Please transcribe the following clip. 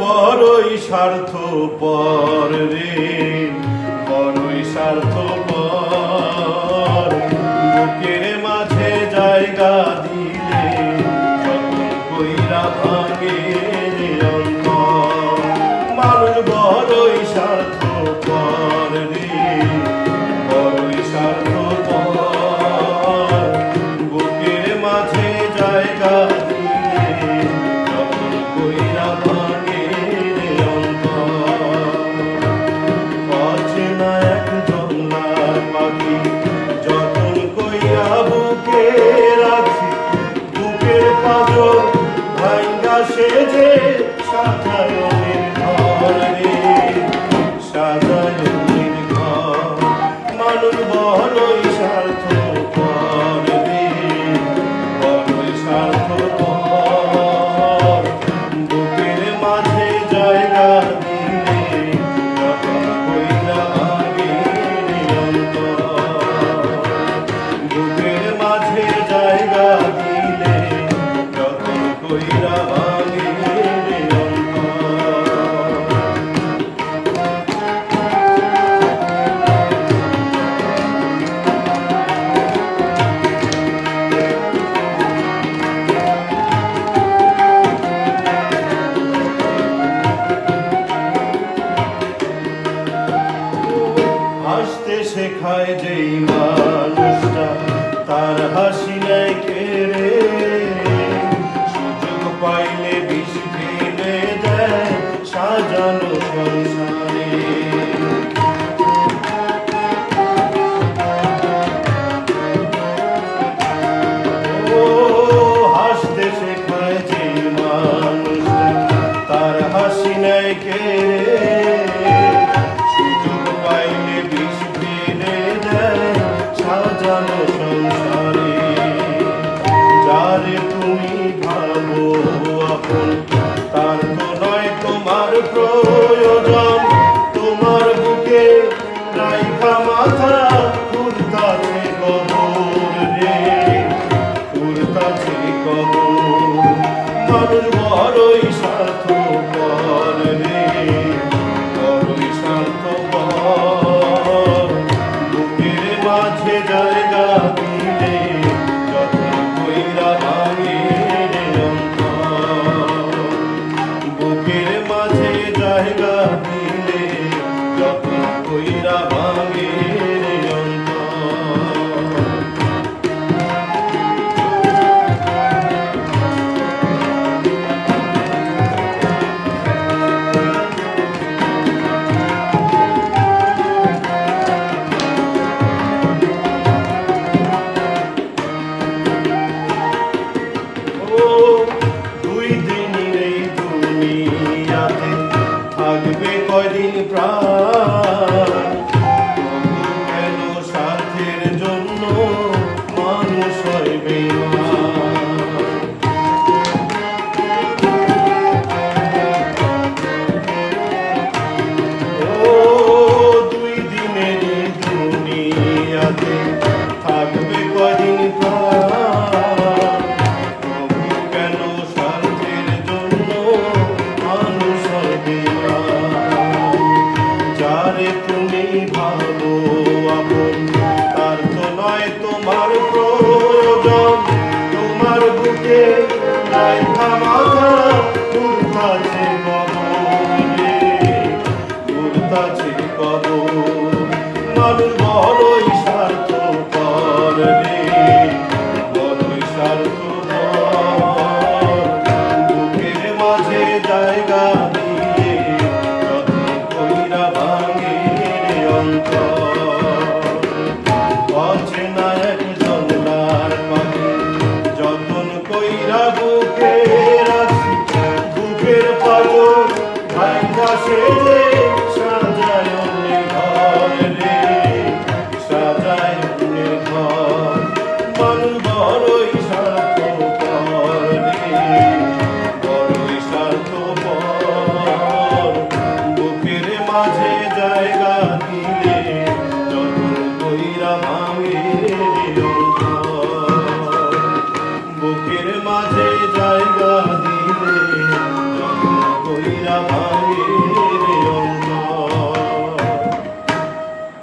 বড়ই স্বার্থপর রে, বড়ই স্বার্থপর। বুকের মাঝে জায়গা দিলে যতন কইরা ভাঙে রে অন্তর। মানুষ বড়ই স্বার্থপর রে, বড়ই স্বার্থপর। বুকের মাঝে জায়গা দিলে যতন কইরা ভাঙে রে অন্তর। অচেনা এক জঙ্গলার পাখি যতন কইরা বুকে রাখি, বুকের পাজর ভাঙ্গা সেজে সাজায়নের ঘর রে, সাজায়নের ঘর। মানুষ বড়ই স্বার্থপর রে, বড়ই স্বার্থপর। বুকের মাঝে জায়গা দিলে যতন কইরা ভাঙে রে অন্তর। বুকের মাঝে জায়গা দিলে যতন কইরা ভাঙে রে অন্তর। হাসতে শেখায় যেই মানুষটা তার হাসি নেয় কেড়ে, সুযোগ পাইলে বিষ ঢেলে দেয় সাজানো সংসারে। ও হাসতে শেখায় যেই মানুষটা তার হাসি নেয় কেড়ে, সুযোগ পাইলে বিষ ঢেলে দেয় সাজানো সংসারে। যারে তুমি ভাবো আপন তার তো নয় তোমার প্রয়োজন, তোমার বুকে রাইখা মাথা ঘুরতাছে কবর রে, ঘুরতাছে কবর। মানুষ বড়ই স্বার্থপর রে, বড়ই স্বার্থপর। বুকের মাঝে জায়গা দিলে যতন কইরা ভাঙে রে অন্তর। বুকের মাঝে জায়গা দিলে যতন কইরা ভাঙে রে অন্তর। ও দুই দিনের এই দুনিয়াতে থাকবে কয়দিন প্রাণ, তবু কেন স্বার্থের জন্য মানুষ হয় বেঈমান। ও দুই দিনের এই দুনিয়াতে থাকবে কয়দিন প্রাণ, তবু কেন স্বার্থের জন্য মানুষ হয় বেঈমান। যারে তুমি ভাবো আপন তার তো নয় তোমার প্রয়োজন, তোমার বুকে রাইখা মাথা ঘুরতাছে কবর রে, ঘুরতাছে কবর। মানুষ বড়ই স্বার্থপর রে, বড়ই স্বার্থপর। বুকের মাঝে জায়গা দিলে যতন কইরা ভাঙে রে অন্তর। অচেনা এক জঙ্গলার পাখি যতন কইরা বুকে রাখি, বুকের পাজর ভাঙ্গা সেজে সাজায়নের ঘর রে, সাজায়নের ঘর। মানুষ বড়ই স্বার্থপর রে, বড়ই স্বার্থপর। বুকের মাঝে জায়গা দিলে যতন কইরা ভাঙে রে অন্তর। বুকের মাঝে জায়গা দিলে যতন কইরা কইরা ভাঙে রে